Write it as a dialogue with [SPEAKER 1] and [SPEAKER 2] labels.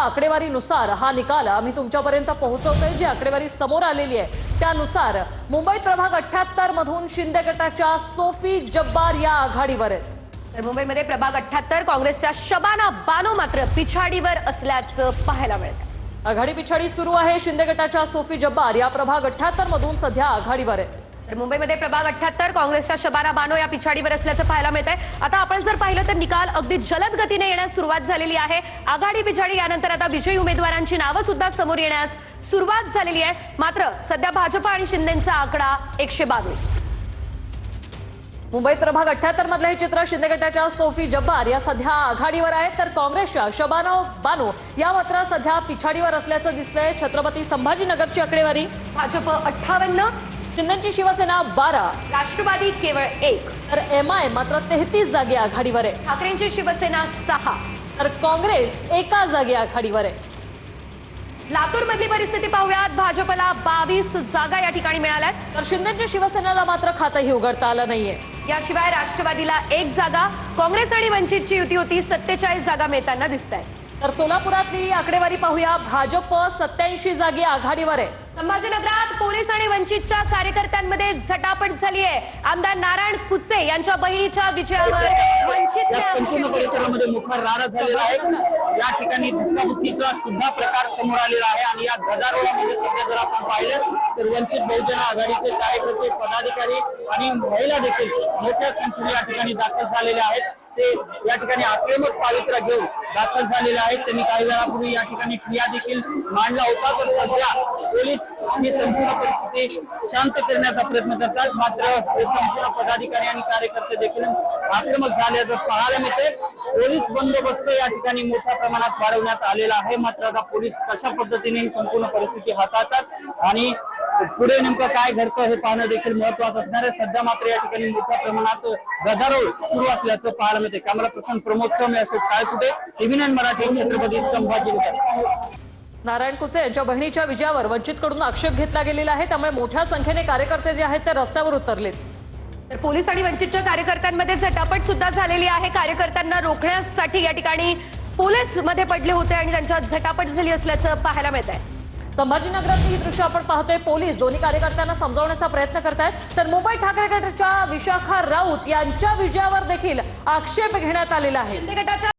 [SPEAKER 1] आकडेवारीनुसार हा निकाल आम्ही तुमच्यापर्यंत पोहोचवतोय। जी आकडेवारी समोर आलेली आहे त्यानुसार मुंबईत प्रभाग 78 मधून शिंदे गटाच्या सोफी जब्बार या आघाडीवर आहेत।
[SPEAKER 2] तर मुंबईमध्ये प्रभाग 78 काँग्रेसच्या शबाना बानो मात्र पिछाडीवर असल्याचं पाहायला मिळतं।
[SPEAKER 1] आघाडी पिछाडी सुरू आहे। शिंदे गटाच्या सोफी जब्बार या प्रभाग 78 मधून सध्या आघाडीवर आहेत।
[SPEAKER 2] तर मुंबईमध्ये प्रभाग 78 काँग्रेसच्या शबाना बानो या पिछाडीवर असल्याचं पाहायला मिळतंय। आता आपण जर पाहिलं तर निकाल अगदी जलद गतीने येण्यास सुरुवात झालेली आहे। आघाडी पिछाडी यानंतर आता विजयी उमेदवारांची नावं सुद्धा समोर येण्यास सुरुवात झालेली आहे। मात्र सध्या भाजप आणि शिंदेचा आकडा 122।
[SPEAKER 1] मुंबईत प्रभाग 78 मधले हे चित्र। शिंदे गटाच्या सोफी जब्बार या सध्या आघाडीवर आहेत, तर काँग्रेसच्या शबाना बानो या मात्र सध्या पिछाडीवर असल्याचं दिसतंय। छत्रपती संभाजीनगरची आकडेवारी
[SPEAKER 2] भाजप 58,
[SPEAKER 1] शिंदेची शिवसेना 12,
[SPEAKER 2] राष्ट्रवादी केवळ 1,
[SPEAKER 1] तर एमआय मात्र 33 जागी आघाडीवर आहे।
[SPEAKER 2] ठाकरेंची शिवसेना 6,
[SPEAKER 1] तर काँग्रेस एका जागी आघाडीवर आहे।
[SPEAKER 2] लातूर मधली परिस्थिती पाहूयात। भाजपला 22 जागा या ठिकाणी मिळाल्यात,
[SPEAKER 1] तर शिंदेच्या शिवसेनेला मात्र खातंही उघडता आलं नाहीये।
[SPEAKER 2] याशिवाय राष्ट्रवादीला 1 जागा, काँग्रेस आणि वंचितची युती होती 47 जागा मिळताना दिसत आहेत।
[SPEAKER 1] तर सोलापुरातली आकडेवारी पाहूया। भाजप 87 जागी आघाडीवर आहे।
[SPEAKER 2] संभाजीनगरात पोलीस आणि वंचितच्या कार्यकर्त्यांमध्ये झटापट झाली आहे। आमदार नारायण कुचे यांच्या बहिणीच्या विजयावर वंचितने आक्षेप
[SPEAKER 3] परिसरामध्ये मोठा राडा झालेला आहे। या ठिकाणी धक्काबुक्कीचा सुद्धा प्रकार समोर आलेला आहे आणि या गदारोळामध्ये सध्या जर आपण पाहिलं तर वंचित बहुजन आघाडीचे कार्यकर्ते, पदाधिकारी आणि महिला देखील मोठ्या संख्येने या ठिकाणी दाखल झालेले आहेत। ते या ठिकाणी आक्रमक पवित्रा घेऊन दाखल झालेले आहेत। त्यांनी काही वेळापूर्वी या ठिकाणी ठिय्या देखील मांडला होता, तर सध्या पोलीस ही संपूर्ण परिस्थिती शांत करण्याचा प्रयत्न करतात। मात्र हे संपूर्ण पदाधिकारी आणि कार्यकर्ते देखील आक्रमक झाल्याचं पाहायला मिळते। पोलीस बंदोबस्त या ठिकाणी मोठ्या प्रमाणात वाढवण्यात आलेला आहे। मात्र आता पोलीस कशा पद्धतीने ही संपूर्ण परिस्थिती हाताळतात आणि पुढे नेमकं काय घडतं हे पाहणं देखील महत्वाचं असणार आहे। सध्या मात्र या ठिकाणी मोठ्या प्रमाणात गदारोळ सुरू असल्याचं पाहायला मिळते। कॅमेरा पर्सन प्रमोद मी अशोक काळकुटे, TV9 मराठी, छत्रपती संभाजीनगर।
[SPEAKER 1] नारायण कुचे यांच्या बहिणीच्या विजयावर वंचितकडून आक्षेप घेतला गेलेला आहे, त्यामुळे मोठ्या संख्येने कार्यकर्ते जे आहेत ते रस्त्यावर उतरलेत।
[SPEAKER 2] तर पोलीस आणि वंचितच्या कार्यकर्त्यांमध्ये झटापट सुद्धा झालेली आहे। कार्यकर्त्यांना रोखण्यासाठी या ठिकाणी पोलीस मध्ये पडले होते आणि त्यांच्यात झटापट झाली असल्याचं पाहायला मिळत आहे।
[SPEAKER 1] संभाजीनगरातली ही दृश्य आपण पाहतोय। पोलीस दोन्ही कार्यकर्त्यांना समजावण्याचा प्रयत्न करतायत, तर मुंबई ठाकरे गटाच्या विशाखा राऊत यांच्या विजयावर देखील आक्षेप घेण्यात आलेला आहे।
[SPEAKER 2] गटाच्या